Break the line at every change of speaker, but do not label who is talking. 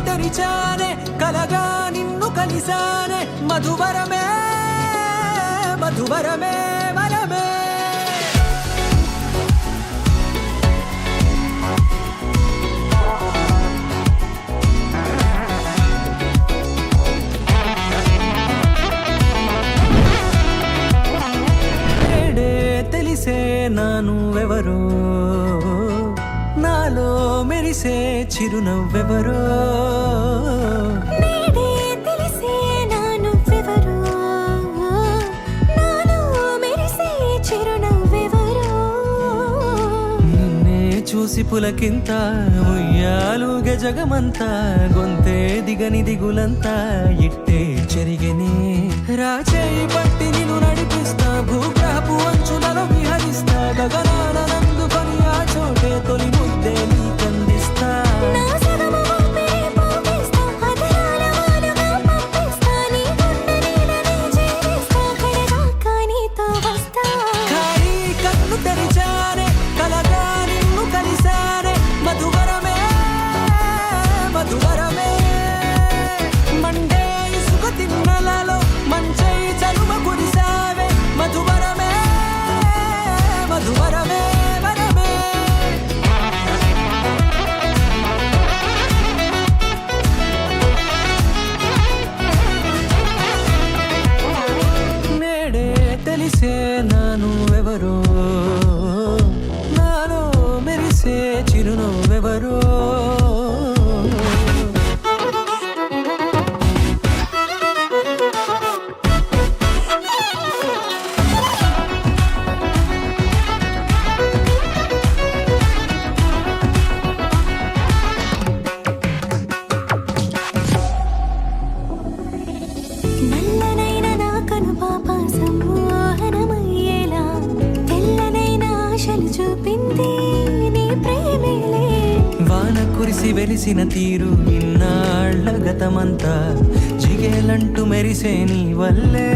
తెరిచానే కలగా నిన్ను కలిసానే మధువరమే మధువరమే వరమే తెలిసే నానువెవరో నాలో మెరిసే చిరునవ్వెవరో
తెలిసే నానువెవరో నాలో మెరిసే చిరునవ్వెవరో
నిన్నే చూసి పులకింత ఉయ్యాలుగ జగమంతా గొంతే దిగని దిగులంతా ఇట్టే చెరిగనే రాచేయి పట్టి నిన్ను నడిపిస్తా భూగ్రహపు అంచులలో విహరిస్తా గగనాన నందుకొని ఆ చోటే తొలి ముద్దే నీకందిస్తా
నా సగము ఊపిరి పోగిస్తా అదరాల వాలుగా పంపిస్తా నీ గుండె నీడనే చేరిస్తా కడదాకా నీతో వస్తా
ఖాళీ కన్ను తెరిచానే కలగా నిన్ను కలిసానే మధువరమే మధువరమే మండే ఇసుక తిన్నెలలో మంచై చలువ కురిసావే మధువరమే మధువరమే వరమే నేడే తెలిసే నానువెవరో నాలో మెరిసే చిరునవ్వెవరో
నల్లనైన నా కనుపాప సమ్మోహనమయ్యేలా తెల్లనైన ఆశలు చూపింది నీ ప్రేమేలే
వాన కురిసి వెలిసిన తీరు ఇన్నాళ్ల గతమంతా జిగేలంటూ మెరిసే నీ వల్లే